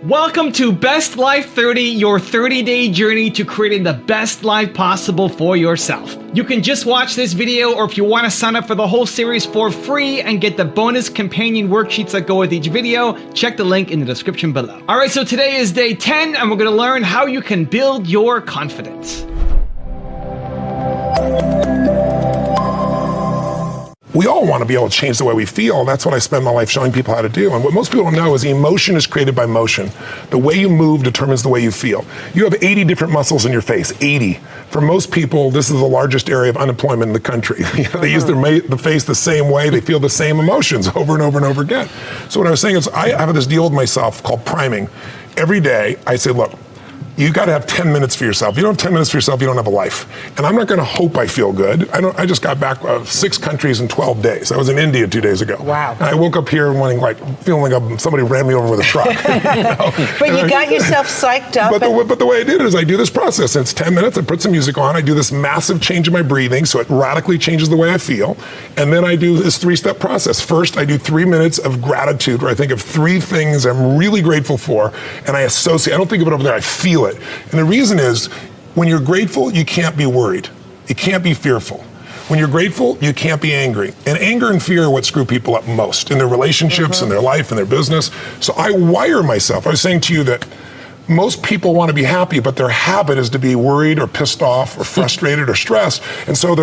Welcome to Best Life 30, your 30-day journey to creating the best life possible for yourself. You can just watch this video, or if you want to sign up for the whole series for free and get the bonus companion worksheets that go with each video, check the link in the description below. All right, so today is day 10, and we're going to learn how you can build your confidence. We all want to be able to change the way we feel. That's what I spend my life showing people how to do. And what most people don't know is emotion is created by motion. The way you move determines the way you feel. You have 80 different muscles in your face, 80. For most people, this is the largest area of unemployment in the country. They use the face the same way. They feel the same emotions over and over and over again. So what I was saying is I have this deal with myself called priming. Every day I say, look, you got to have 10 minutes for yourself. If you don't have 10 minutes for yourself, you don't have a life. And I'm not going to hope I feel good. I just got back 6 countries in 12 days. I was in India 2 days ago. Wow. And I woke up here feeling like somebody ran me over with a truck. But you got yourself psyched up. But the way I did it is I do this process. And it's 10 minutes. I put some music on. I do this massive change in my breathing, so it radically changes the way I feel. And then I do this 3-step process. First, I do 3 minutes of gratitude, where I think of 3 things I'm really grateful for, and I associate. I don't think of it over there. I feel it. And the reason is, when you're grateful, you can't be worried. You can't be fearful. When you're grateful, you can't be angry. And anger and fear are what screw people up most in their relationships, in their life, in their business. So I wire myself. I was saying to you that most people want to be happy, but their habit is to be worried or pissed off or frustrated or stressed. And so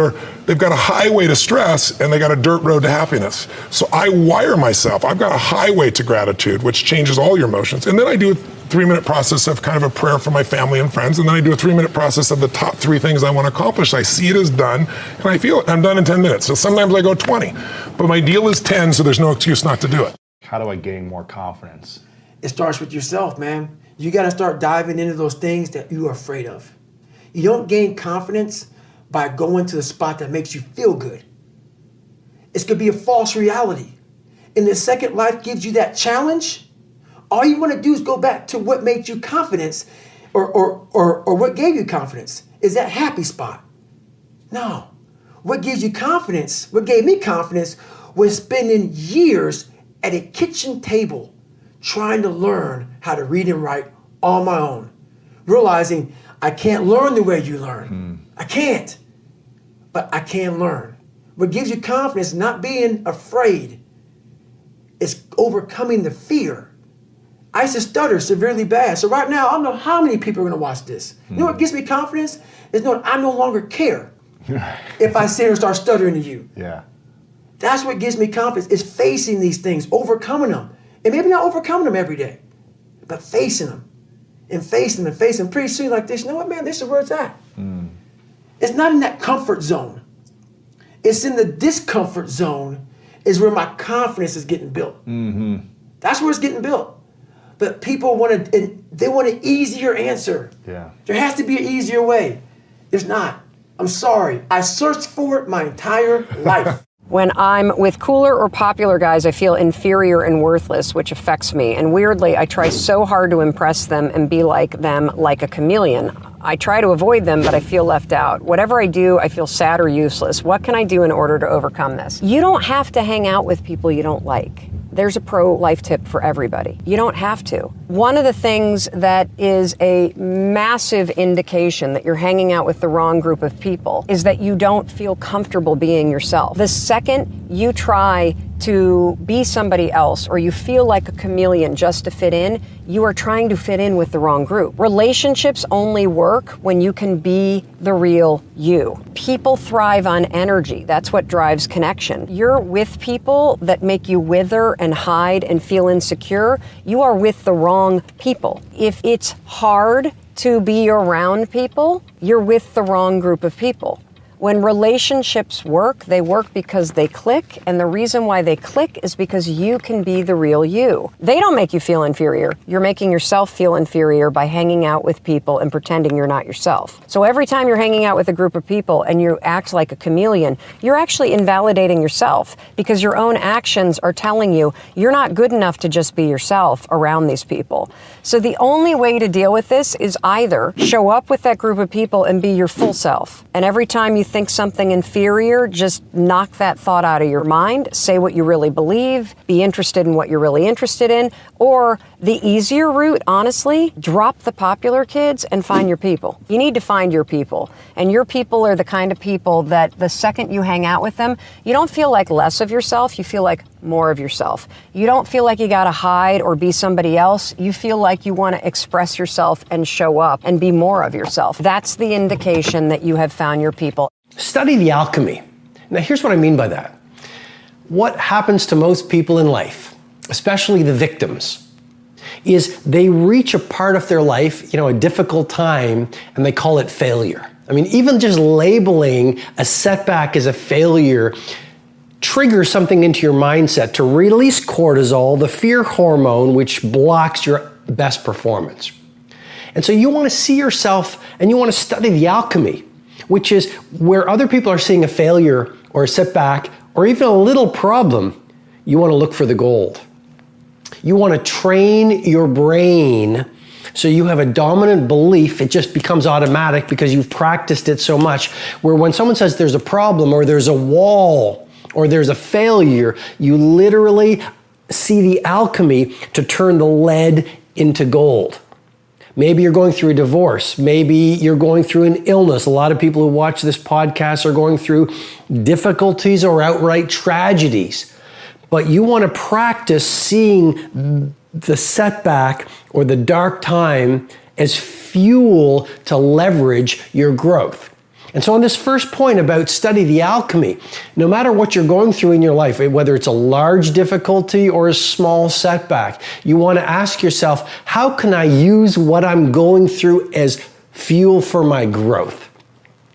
they've got a highway to stress and they got a dirt road to happiness. So I wire myself. I've got a highway to gratitude, which changes all your emotions. And then I do a 3-minute process of kind of a prayer for my family and friends. And then I do a 3-minute process of the top 3 things I want to accomplish. I see it as done and I feel it. I'm done in 10 minutes. So sometimes I go 20, but my deal is 10, so there's no excuse not to do it. How do I gain more confidence? It starts with yourself, man. You got to start diving into those things that you are afraid of. You don't gain confidence by going to the spot that makes you feel good. It's going to be a false reality. And the second life gives you that challenge, all you want to do is go back to what made you confidence or what gave you confidence. Is that happy spot? No. What gives you confidence, what gave me confidence, was spending years at a kitchen table trying to learn how to read and write on my own, realizing I can't learn the way you learn. I can't, but I can learn. What gives you confidence, not being afraid, is overcoming the fear. I used to stutter severely bad. So right now, I don't know how many people are going to watch this. You know what gives me confidence? Is knowing I no longer care if I sit here and start stuttering to you. Yeah. That's what gives me confidence, is facing these things, overcoming them. And maybe not overcoming them every day, but facing them and facing them and facing them. Pretty soon like this, you know what, man, this is where it's at. It's not in that comfort zone. It's in the discomfort zone is where my confidence is getting built. That's where it's getting built. But people want an easier answer. Yeah. There has to be an easier way. There's not. I'm sorry. I searched for it my entire life. When I'm with cooler or popular guys, I feel inferior and worthless, which affects me. And weirdly, I try so hard to impress them and be like them like a chameleon. I try to avoid them, but I feel left out. Whatever I do, I feel sad or useless. What can I do in order to overcome this? You don't have to hang out with people you don't like. There's a pro-life tip for everybody. You don't have to. One of the things that is a massive indication that you're hanging out with the wrong group of people is that you don't feel comfortable being yourself. The second you try to be somebody else or you feel like a chameleon just to fit in, you are trying to fit in with the wrong group. Relationships only work when you can be the real you. People thrive on energy. That's what drives connection. You're with people that make you wither and hide and feel insecure. You are with the wrong people. If it's hard to be around people, you're with the wrong group of people. When relationships work, they work because they click, and the reason why they click is because you can be the real you. They don't make you feel inferior. You're making yourself feel inferior by hanging out with people and pretending you're not yourself. So every time you're hanging out with a group of people and you act like a chameleon, you're actually invalidating yourself because your own actions are telling you you're not good enough to just be yourself around these people. So the only way to deal with this is either show up with that group of people and be your full self. And every time you think something inferior, just knock that thought out of your mind, say what you really believe, be interested in what you're really interested in, or The easier route, honestly, drop the popular kids and find your people. You need to find your people. And your people are the kind of people that the second you hang out with them, you don't feel like less of yourself, you feel like more of yourself. You don't feel like you gotta hide or be somebody else. You feel like you wanna express yourself and show up and be more of yourself. That's the indication that you have found your people. Study the alchemy. Now here's what I mean by that. What happens to most people in life, especially the victims, is they reach a part of their life, a difficult time, and they call it failure. I mean, even just labeling a setback as a failure triggers something into your mindset to release cortisol, the fear hormone, which blocks your best performance. And so you want to see yourself and you want to study the alchemy, which is where other people are seeing a failure or a setback or even a little problem, you want to look for the gold. You want to train your brain so you have a dominant belief. It just becomes automatic because you've practiced it so much, where when someone says there's a problem or there's a wall or there's a failure, you literally see the alchemy to turn the lead into gold. Maybe you're going through a divorce. Maybe you're going through an illness. A lot of people who watch this podcast are going through difficulties or outright tragedies. But you want to practice seeing the setback or the dark time as fuel to leverage your growth. And so on this first point about study the alchemy, no matter what you're going through in your life, whether it's a large difficulty or a small setback, you want to ask yourself, how can I use what I'm going through as fuel for my growth?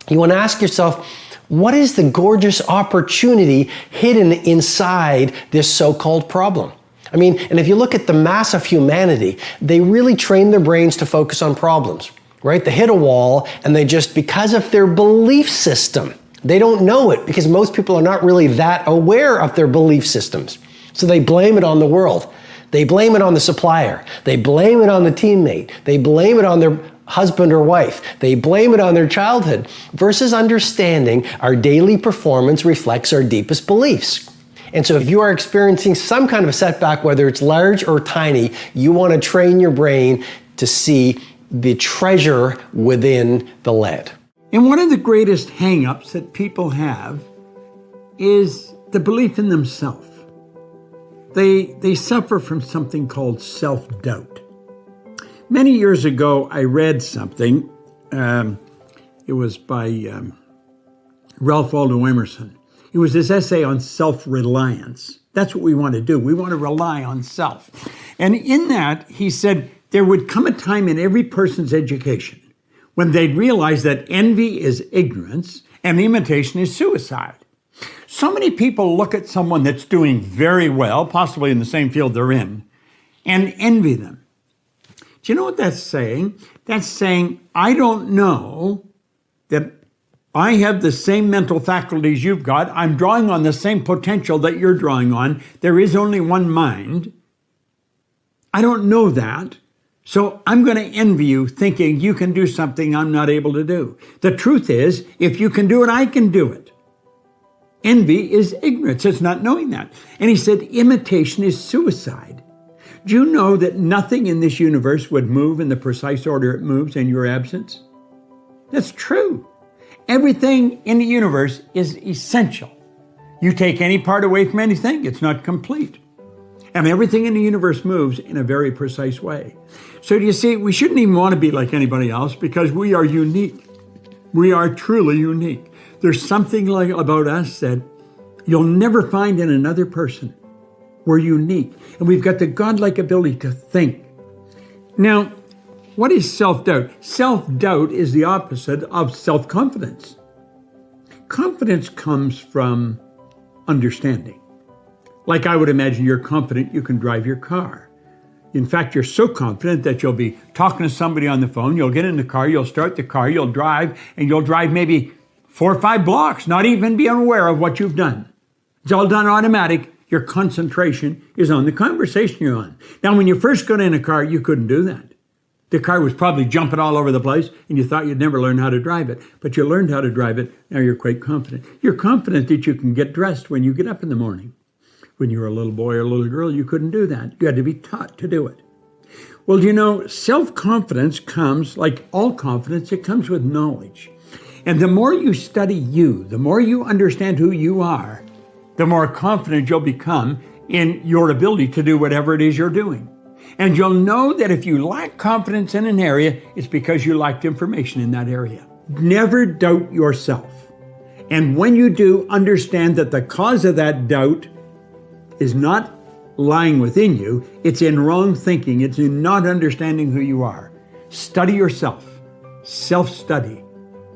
You want to ask yourself, what is the gorgeous opportunity hidden inside this so-called problem? I mean, and if you look at the mass of humanity, they really train their brains to focus on problems, right? They hit a wall and they just, because of their belief system, they don't know it because most people are not really that aware of their belief systems. So they blame it on the world. They blame it on the supplier. They blame it on the teammate. They blame it on their husband or wife. They blame it on their childhood versus understanding our daily performance reflects our deepest beliefs. And so if you are experiencing some kind of a setback, whether it's large or tiny, you want to train your brain to see the treasure within the lead. And one of the greatest hang-ups that people have is the belief in themselves. They suffer from something called self-doubt. Many years ago, I read something. It was by Ralph Waldo Emerson. It was his essay on self-reliance. That's what we want to do. We want to rely on self. And in that, he said, there would come a time in every person's education when they'd realize that envy is ignorance and imitation is suicide. So many people look at someone that's doing very well, possibly in the same field they're in, and envy them. Do you know what that's saying? That's saying, I don't know that I have the same mental faculties you've got. I'm drawing on the same potential that you're drawing on. There is only one mind. I don't know that. So I'm going to envy you thinking you can do something I'm not able to do. The truth is, if you can do it, I can do it. Envy is ignorance. It's not knowing that. And he said, imitation is suicide. Do you know that nothing in this universe would move in the precise order it moves in your absence? That's true. Everything in the universe is essential. You take any part away from anything, it's not complete. And everything in the universe moves in a very precise way. So do you see, we shouldn't even want to be like anybody else because we are unique. We are truly unique. There's something about us that you'll never find in another person. We're unique. And we've got the godlike ability to think. Now, what is self-doubt? Self-doubt is the opposite of self-confidence. Confidence comes from understanding. Like I would imagine you're confident you can drive your car. In fact, you're so confident that you'll be talking to somebody on the phone, you'll get in the car, you'll start the car, you'll drive, and you'll drive maybe 4 or 5 blocks, not even being aware of what you've done. It's all done automatic. Your concentration is on the conversation you're on. Now, when you first got in a car, you couldn't do that. The car was probably jumping all over the place, and you thought you'd never learn how to drive it. But you learned how to drive it. Now you're quite confident. You're confident that you can get dressed when you get up in the morning. When you were a little boy or a little girl, you couldn't do that. You had to be taught to do it. Well, you know, self-confidence comes, like all confidence, it comes with knowledge. And the more you study you, the more you understand who you are, the more confident you'll become in your ability to do whatever it is you're doing. And you'll know that if you lack confidence in an area, it's because you lacked information in that area. Never doubt yourself. And when you do, understand that the cause of that doubt is not lying within you, it's in wrong thinking, it's in not understanding who you are. Study yourself. Self-study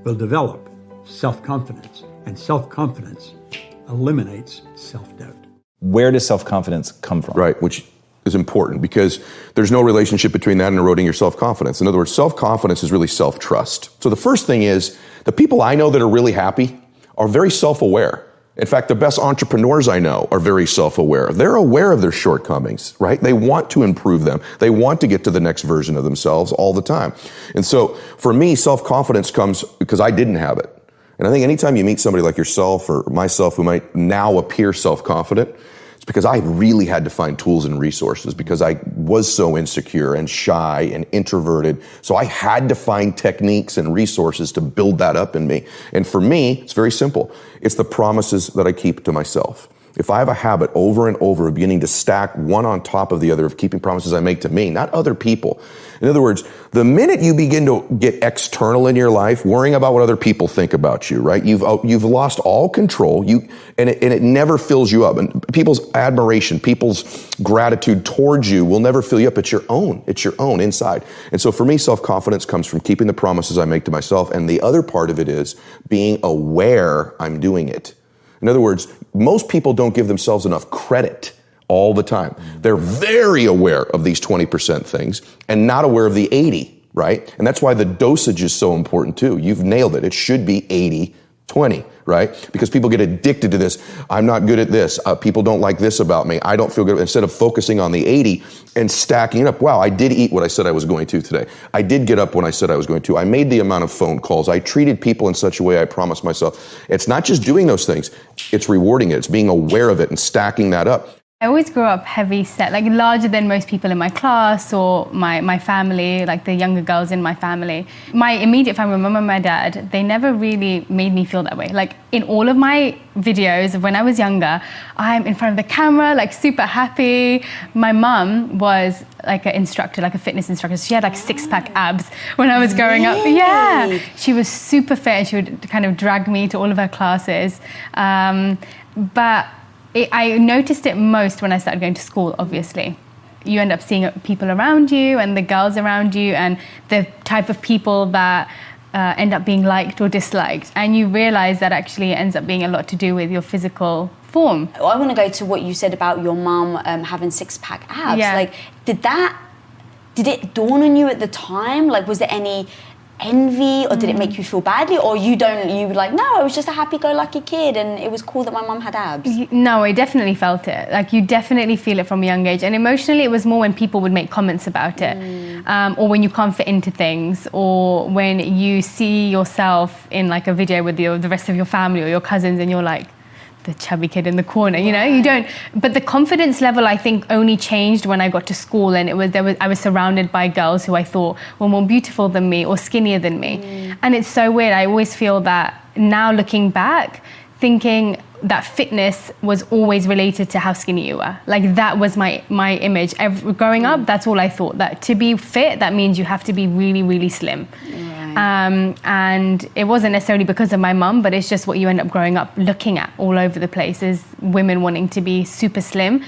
will develop self-confidence, and self-confidence eliminates self-doubt. Where does self-confidence come from? Right, which is important because there's no relationship between that and eroding your self-confidence. In other words, self-confidence is really self-trust. So the first thing is, the people I know that are really happy are very self-aware. In fact, the best entrepreneurs I know are very self-aware. They're aware of their shortcomings, right? They want to improve them. They want to get to the next version of themselves all the time. And so for me, self-confidence comes because I didn't have it. And I think anytime you meet somebody like yourself or myself who might now appear self-confident, it's because I really had to find tools and resources because I was so insecure and shy and introverted. So I had to find techniques and resources to build that up in me. And for me, it's very simple. It's the promises that I keep to myself. If I have a habit over and over of beginning to stack one on top of the other, of keeping promises I make to me, not other people. In other words, the minute you begin to get external in your life, worrying about what other people think about you, right? You've lost all control. And it never fills you up. And people's admiration, people's gratitude towards you will never fill you up. It's your own. It's your own inside. And so for me, self-confidence comes from keeping the promises I make to myself. And the other part of it is being aware I'm doing it. In other words, most people don't give themselves enough credit all the time. They're very aware of these 20% things and not aware of the 80, right? And that's why the dosage is so important too. You've nailed it. It should be 80-20, right? Because people get addicted to this. I'm not good at this. People don't like this about me. I don't feel good. Instead of focusing on the 80 and stacking it up. Wow, I did eat what I said I was going to today. I did get up when I said I was going to. I made the amount of phone calls. I treated people in such a way I promised myself. It's not just doing those things. It's rewarding it. It's being aware of it and stacking that up. I always grew up heavy set, like larger than most people in my class or my family, like the younger girls in my family. My immediate family, my mum and my dad, they never really made me feel that way. Like in all of my videos of when I was younger, I'm in front of the camera, like super happy. My mum was like an instructor, like a fitness instructor. So she had like 6-pack abs when I was growing up. Yeah, she was super fit and she would kind of drag me to all of her classes. But I noticed it most when I started going to school, obviously. You end up seeing people around you and the girls around you and the type of people that end up being liked or disliked. And you realize that actually ends up being a lot to do with your physical form. I want to go to what you said about your mum having 6-pack abs. Yeah. Like, did it dawn on you at the time? Like, was there any envy or did it make you feel badly, or you were like, no, I was just a happy-go-lucky kid and it was cool that my mum had abs? No, I definitely felt it. Like, you definitely feel it from a young age, and emotionally it was more when people would make comments about it, or when you can't fit into things, or when you see yourself in like a video with the rest of your family or your cousins and you're like the chubby kid in the corner, you know, you don't. But the confidence level, I think, only changed when I got to school, and I was surrounded by girls who I thought were more beautiful than me or skinnier than me. And it's so weird. I always feel that now, looking back, thinking that fitness was always related to how skinny you were. Like, that was my image. Growing up, that's all I thought. That to be fit, that means you have to be really, really slim. And it wasn't necessarily because of my mum, but it's just what you end up growing up looking at all over the place is women wanting to be super slim.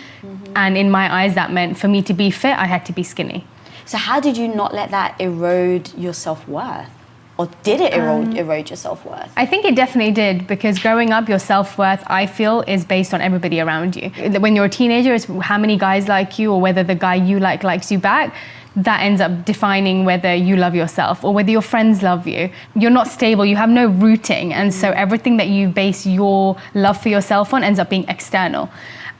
And in my eyes, that meant for me to be fit, I had to be skinny. So how did you not let that erode your self-worth? Or did it erode your self-worth? I think it definitely did, because growing up, your self-worth, I feel, is based on everybody around you. When you're a teenager, it's how many guys like you or whether the guy you like likes you back. That ends up defining whether you love yourself or whether your friends love you. You're not stable, you have no rooting, and so everything that you base your love for yourself on ends up being external.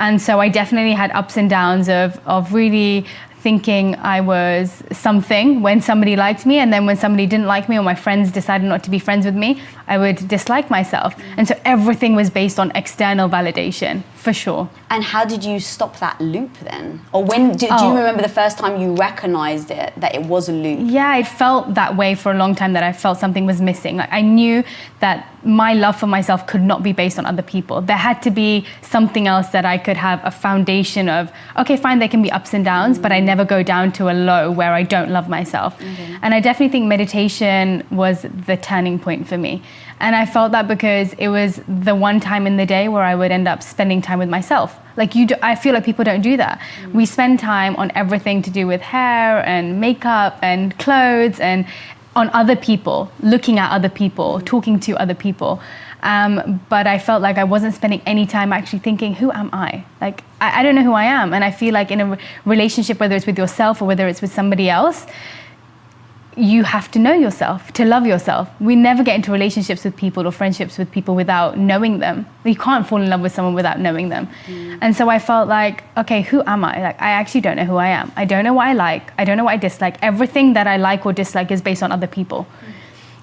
And so I definitely had ups and downs of really thinking I was something when somebody liked me, and then when somebody didn't like me or my friends decided not to be friends with me, I would dislike myself. And so everything was based on external validation for sure. And how did you stop that loop then? Or when, do you remember the first time you recognized it, that it was a loop? Yeah, it felt that way for a long time, that I felt something was missing. Like I knew that my love for myself could not be based on other people. There had to be something else that I could have a foundation of, okay, fine, there can be ups and downs, but I never go down to a low where I don't love myself. And I definitely think meditation was the turning point for me. And I felt that because it was the one time in the day where I would end up spending time with myself. Like I feel like people don't do that. We spend time on everything to do with hair and makeup and clothes and on other people, looking at other people, talking to other people. But I felt like I wasn't spending any time actually thinking, who am I? Like, I don't know who I am. And I feel like in a relationship, whether it's with yourself or whether it's with somebody else, you have to know yourself, to love yourself. We never get into relationships with people or friendships with people without knowing them. You can't fall in love with someone without knowing them. And so I felt like, okay, who am I? Like, I actually don't know who I am. I don't know what I like. I don't know what I dislike. Everything that I like or dislike is based on other people.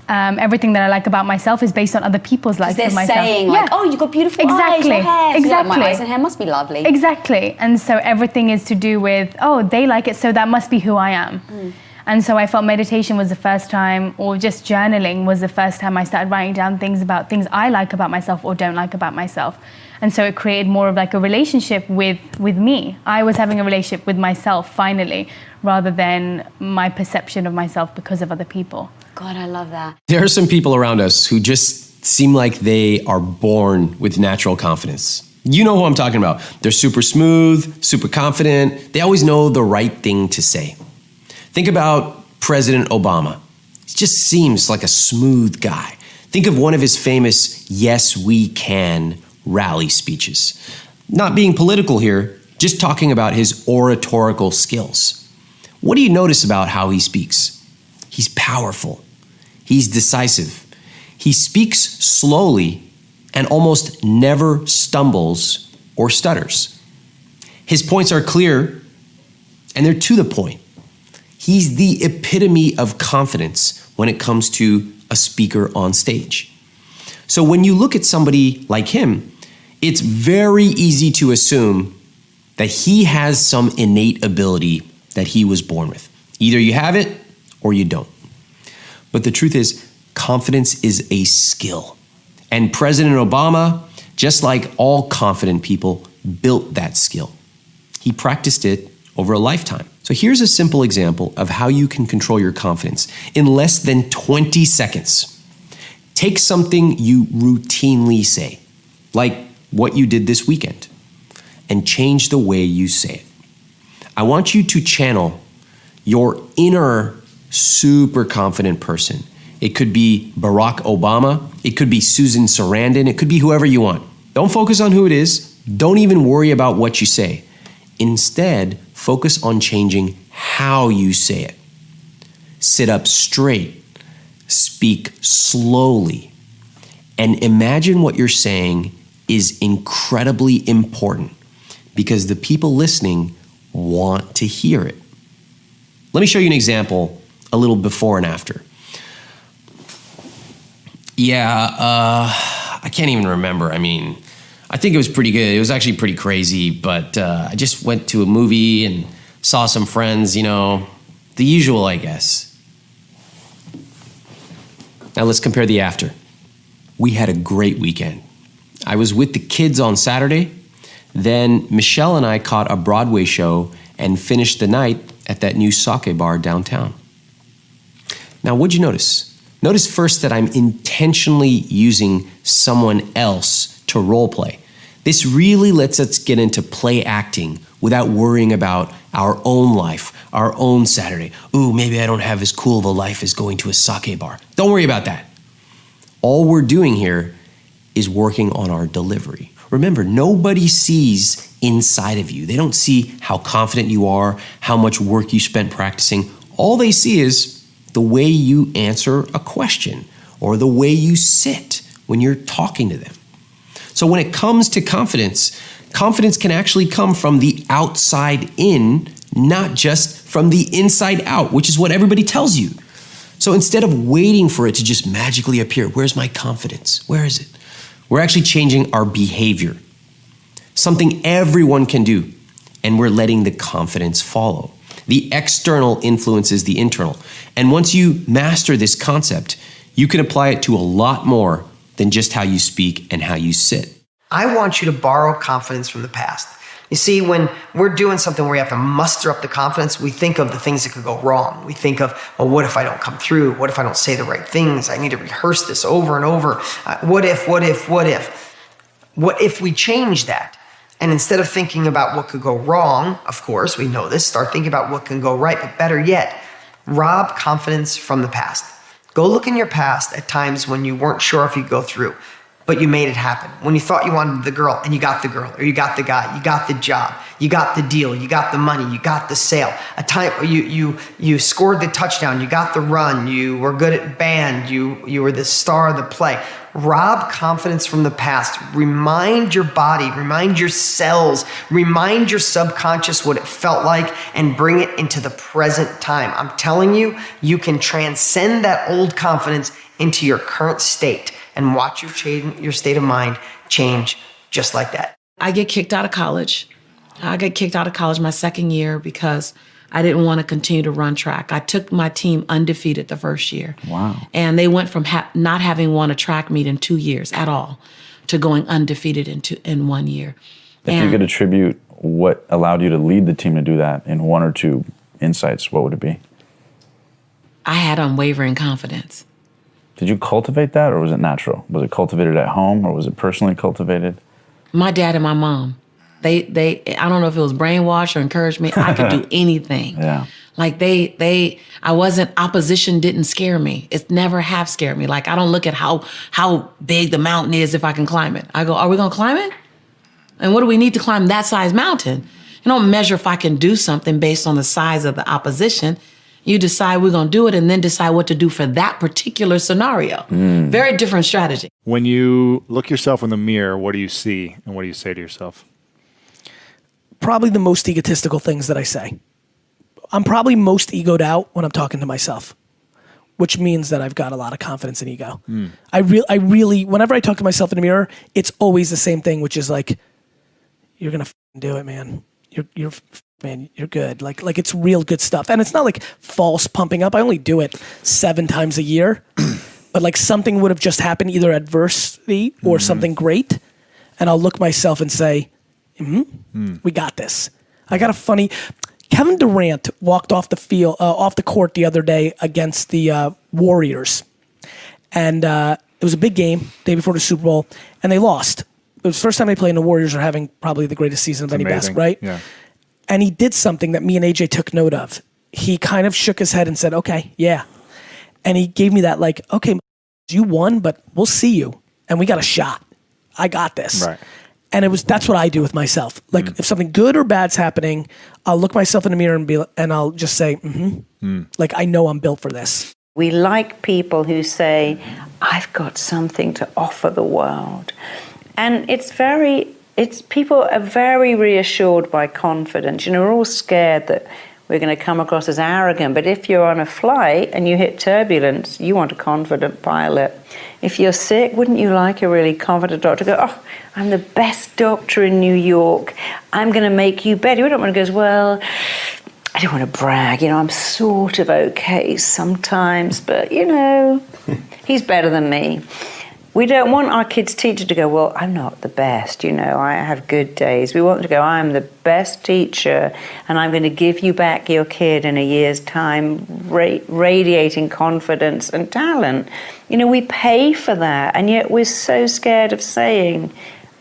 Everything that I like about myself is based on other people's likes of myself. They're saying like, oh, you've got beautiful eyes, your hair. So like, my eyes and hair must be lovely. Exactly. And so everything is to do with, oh, they like it, so that must be who I am. And so I felt meditation was the first time, or just journaling was the first time I started writing down things about things I like about myself or don't like about myself. And so it created more of like a relationship with me. I was having a relationship with myself finally, rather than my perception of myself because of other people. God, I love that. There are some people around us who just seem like they are born with natural confidence. You know who I'm talking about. They're super smooth, super confident. They always know the right thing to say. Think about President Obama. He just seems like a smooth guy. Think of one of his famous "Yes, we can" rally speeches. Not being political here, just talking about his oratorical skills. What do you notice about how he speaks? He's powerful. He's decisive. He speaks slowly and almost never stumbles or stutters. His points are clear and they're to the point. He's the epitome of confidence when it comes to a speaker on stage. So when you look at somebody like him, it's very easy to assume that he has some innate ability that he was born with. Either you have it or you don't. But the truth is, confidence is a skill. And President Obama, just like all confident people, built that skill. He practiced it over a lifetime. So here's a simple example of how you can control your confidence in less than 20 seconds. Take something you routinely say, like what you did this weekend, and change the way you say it. I want you to channel your inner super confident person. It could be Barack Obama. It could be Susan Sarandon. It could be whoever you want. Don't focus on who it is. Don't even worry about what you say. Instead, focus on changing how you say it. Sit up straight. Speak slowly. And imagine what you're saying is incredibly important because the people listening want to hear it. Let me show you an example, a little before and after. I can't even remember. I mean, I think it was pretty good. It was actually pretty crazy, but I just went to a movie and saw some friends, you know, the usual, I guess. Now let's compare the after. We had a great weekend. I was with the kids on Saturday. Then Michelle and I caught a Broadway show and finished the night at that new sake bar downtown. Now, what'd you notice? Notice first that I'm intentionally using someone else to role play. This really lets us get into play acting without worrying about our own life, our own Saturday. Ooh, maybe I don't have as cool of a life as going to a sake bar. Don't worry about that. All we're doing here is working on our delivery. Remember, nobody sees inside of you. They don't see how confident you are, how much work you spent practicing. All they see is the way you answer a question or the way you sit when you're talking to them. So when it comes to confidence, confidence can actually come from the outside in, not just from the inside out, which is what everybody tells you. So instead of waiting for it to just magically appear, where's my confidence? Where is it? We're actually changing our behavior. something everyone can do, and we're letting the confidence follow. The external influences the internal. And once you master this concept, you can apply it to a lot more than just how you speak and how you sit. I want you to borrow confidence from the past. You see, when we're doing something where you have to muster up the confidence, we think of the things that could go wrong. We think of, well, what if I don't come through? What if I don't say the right things? I need to rehearse this over and over. What if? What if we change that? And instead of thinking about what could go wrong, of course, we know this, start thinking about what can go right. But better yet, rob confidence from the past. Go look in your past at times when you weren't sure if you'd go through, but you made it happen. When you thought you wanted the girl and you got the girl, or you got the guy, you got the job, you got the deal, you got the money, you got the sale. A time you scored the touchdown, you got the run, you were good at band, you were the star of the play. Rob confidence from the past. Remind your body, remind your cells, remind your subconscious what it felt like, and bring it into the present time. I'm telling you, you can transcend that old confidence into your current state and watch your state of mind change just like that. I get kicked out of college. I got kicked out of college my second year because I didn't want to continue to run track. I took my team undefeated the first year. Wow. And they went from not having won a track meet in 2 years at all to going undefeated in 1 year. If you could attribute what allowed you to lead the team to do that in one or two insights, what would it be? I had unwavering confidence. Did you cultivate that, or was it natural? Was it cultivated at home, or was it personally cultivated? My dad and my mom, they I don't know if it was brainwashed or encouraged me. I could do anything. Yeah. Like opposition didn't scare me. It's never have scared me. Like I don't look at how big the mountain is if I can climb it. I go, are we gonna climb it? And what do we need to climb that size mountain? You don't measure if I can do something based on the size of the opposition. You decide we're going to do it and then decide what to do for that particular scenario. Very different strategy. When you look yourself in the mirror, what do you see and what do you say to yourself? Probably the most egotistical things that I say. I'm probably most egoed out when I'm talking to myself, which means that I've got a lot of confidence and ego. I really, whenever I talk to myself in the mirror, it's always the same thing, which is like, you're going to do it, man. Man, you're good. Like it's real good stuff. And it's not like false pumping up. I only do it 7 times a year, but like something would have just happened, either adversity or something great. And I'll look myself and say, we got this. I got a funny, Kevin Durant walked off the field, off the court the other day against the Warriors. And it was a big game, day before the Super Bowl, and they lost. It was the first time they played, and the Warriors are having probably the greatest season of any basketball, right? Yeah. And he did something that me and AJ took note of. He kind of shook his head and said, okay, yeah. And he gave me that like, okay, you won, but we'll see you. And we got a shot. I got this. Right. And that's what I do with myself. Like if something good or bad's happening, I'll look myself in the mirror and I'll just say, like I know I'm built for this. We like people who say, I've got something to offer the world. And people are very reassured by confidence. You know, we're all scared that we're going to come across as arrogant, but if you're on a flight and you hit turbulence, you want a confident pilot. If you're sick, wouldn't you like a really confident doctor go, oh, I'm the best doctor in New York, I'm going to make you better. You don't want to go, well, I don't want to brag, I'm sort of okay sometimes, but he's better than me. We don't want our kids' teacher to go, well, I'm not the best, I have good days. We want them to go, I'm the best teacher, and I'm going to give you back your kid in a year's time, radiating confidence and talent. We pay for that, and yet we're so scared of saying,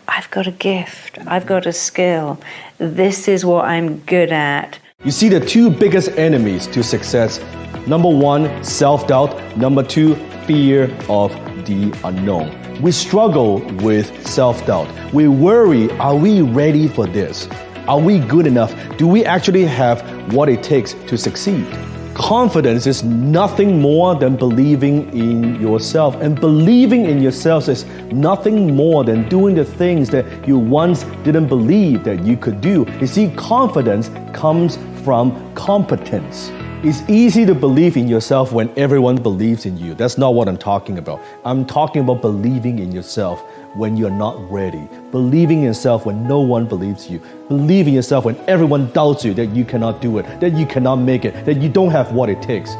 I've got a gift, I've got a skill, this is what I'm good at. You see the 2 biggest enemies to success. Number 1, self-doubt. Number 2, fear of the unknown. We struggle with self-doubt. We worry, are we ready for this? Are we good enough? Do we actually have what it takes to succeed? Confidence is nothing more than believing in yourself. And believing in yourself is nothing more than doing the things that you once didn't believe that you could do. You see, confidence comes from competence. It's easy to believe in yourself when everyone believes in you. That's not what I'm talking about. I'm talking about believing in yourself when you're not ready. Believing in yourself when no one believes you. Believing in yourself when everyone doubts you that you cannot do it, that you cannot make it, that you don't have what it takes.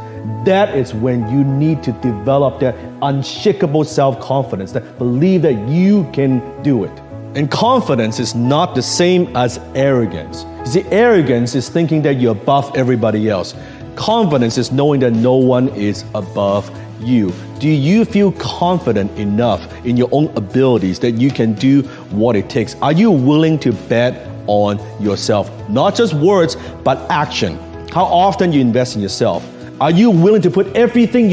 That is when you need to develop that unshakable self-confidence, that believe that you can do it. And confidence is not the same as arrogance. You see, arrogance is thinking that you're above everybody else. Confidence is knowing that no one is above you. Do you feel confident enough in your own abilities that you can do what it takes? Are you willing to bet on yourself? Not just words, but action. How often you invest in yourself? Are you willing to put everything